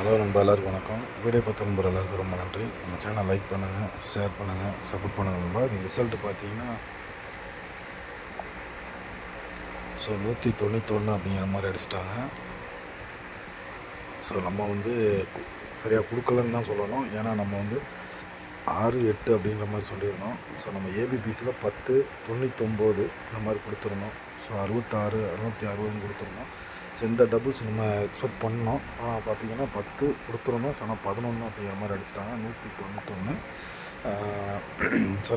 Hello நண்பா, எல்லாருக்கும் வணக்கம். வீடியோ பார்த்த நண்பர் எல்லாருக்கும் ரொம்ப நன்றி. நம்ம சேனல் லைக் பண்ணுங்கள், ஷேர் பண்ணுங்கள், சப்போர்ட் பண்ணுங்கள் நண்பா. நீங்கள் ரிசல்ட்டு பார்த்தீங்கன்னா 191 அப்படிங்கிற மாதிரி அடிச்சிட்டாங்க. நம்ம சரியாக கொடுக்கலன்னு தான் சொல்லணும். ஏன்னா நம்ம 6, 8 அப்படின்ற மாதிரி சொல்லியிருந்தோம். நம்ம ஏபிபிசியில் 10, 99 இந்த மாதிரி கொடுத்துருந்தோம். 66, 660 கொடுத்துருந்தோம். இந்த டபுள்ஸ் நம்ம எக்ஸ்பெக்ட் பண்ணோம். ஆனால் பார்த்தீங்கன்னா 10 கொடுத்துருந்தோம். ஆனால் 11 அப்படிங்கிற மாதிரி அடிச்சிட்டாங்க. 191.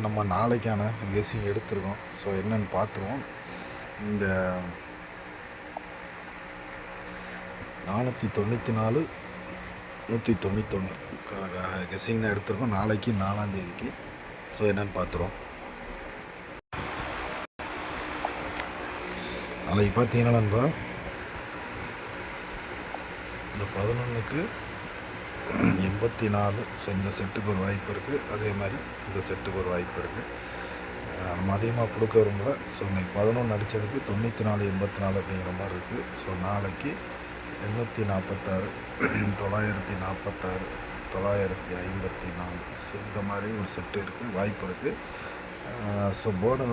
நம்ம நாளைக்கான கெஸ்ஸிங் எடுத்துருக்கோம். என்னென்னு பார்த்துருவோம். இந்த 494, 191 கெஸ்ஸிங் தான் எடுத்துருக்கோம். நாளைக்கு 4ஆம் தேதிக்கு. என்னென்னு பார்த்துருவோம். நாளைக்கு பார்த்தீங்கன்னா நண்பா, இந்த 11க்கு 84. இந்த செட்டுக்கு ஒரு வாய்ப்பு இருக்குது. அதே மாதிரி இந்த செட்டுக்கு ஒரு வாய்ப்பு இருக்குது. நம்ம அதிகமாக கொடுக்க விரும்பல. இன்னைக்கு 11 அடித்ததுக்கு 94, 84 அப்படிங்கிற மாதிரி இருக்குது. நாளைக்கு 846, 946, 954 இந்த மாதிரி ஒரு செட்டு இருக்குது, வாய்ப்பு இருக்குது. போர்டு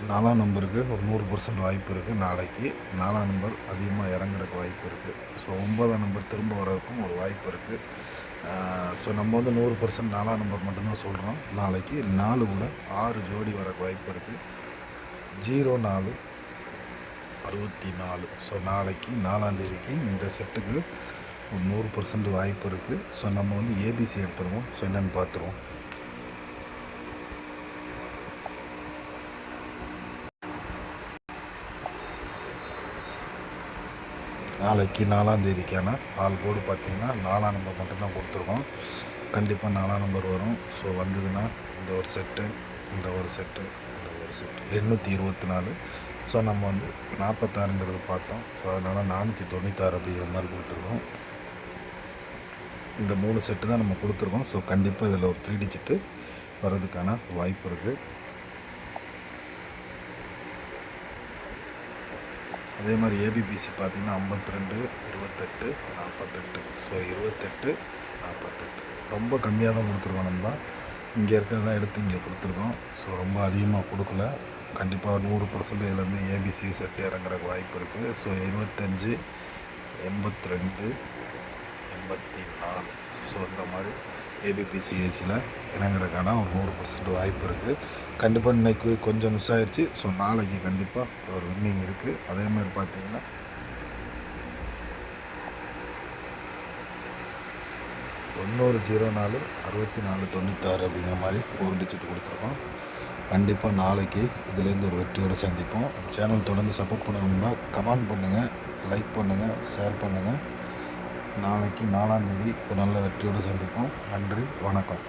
4ஆம் நம்பருக்கு ஒரு 100% வாய்ப்பு இருக்குது. நாளைக்கு 4ஆம் நம்பர் அதிகமாக இறங்குறதுக்கு வாய்ப்பு இருக்குது. 9ஆம் நம்பர் திரும்ப வர்றதுக்கும் ஒரு வாய்ப்பு இருக்குது. நம்ம 100% 4ஆம் நம்பர் மட்டும்தான் சொல்கிறோம். நாளைக்கு 4 கூட 6 ஜோடி வரக்கு வாய்ப்பு இருக்குது. 04, 64. நாளைக்கு 4ஆம் தேதிக்கு இந்த செட்டுக்கு ஒரு 100% வாய்ப்பு இருக்குது. நம்ம ஏபிசி எடுத்துருவோம். என்னென்னு பார்த்துருவோம். நாளைக்கு 4ஆம் தேதிக்கான ஆல் கோடு பார்த்திங்கன்னா 4ஆம் நம்பர் மட்டும்தான் கொடுத்துருக்கோம். கண்டிப்பாக 4ஆம் நம்பர் வரும். வந்ததுன்னா இந்த ஒரு செட்டு, இந்த ஒரு செட்டு, இந்த ஒரு செட்டு 824. நம்ம 46ங்கிறது பார்த்தோம். அதனால் 496 அப்படிங்கிற மாதிரி கொடுத்துருக்கோம். இந்த 3 செட்டு தான் நம்ம கொடுத்துருக்கோம். கண்டிப்பாக இதில் ஒரு 3 டிஜிட்டு வர்றதுக்கான வாய்ப்பு இருக்குது. அதே மாதிரி ஏபிபிசி பார்த்திங்கன்னா 52, 28, 48. 28, 48 ரொம்ப கம்மியாக தான் கொடுத்துருக்கோம். நம்ம இங்கே இருக்கிறதான் எடுத்து இங்கே கொடுத்துருக்கோம். ரொம்ப அதிகமாக கொடுக்கல. கண்டிப்பாக 100% இதுலேருந்து ஏபிசி செட்டு இறங்குறக்கு வாய்ப்பு இருக்குது. 25, 82, 84. இந்த மாதிரி ஏபிபிசி ஏசியில் இறங்குறதுக்கான ஒரு 100% வாய்ப்பு இருக்குது. கண்டிப்பாக இன்றைக்கி கொஞ்சம் மிஸ் ஆகிடுச்சு. நாளைக்கு கண்டிப்பாக ஒரு வின்னிங் இருக்குது. அதே மாதிரி பார்த்திங்கன்னா 90, 04, 64, 96 அப்படிங்கிற மாதிரி ஒரு டிஜிட் கொடுத்துருக்கோம். கண்டிப்பாக நாளைக்கு இதுலேருந்து ஒரு வெற்றியோடு சந்திப்போம். சேனல் தொடர்ந்து சப்போர்ட் பண்ணணும்னா கமெண்ட் பண்ணுங்கள், லைக் பண்ணுங்கள், ஷேர் பண்ணுங்கள். நாளைக்கு 4ஆம் தேதி ஒரு நல்ல வெற்றியோடு சந்திப்போம். நன்றி, வணக்கம்.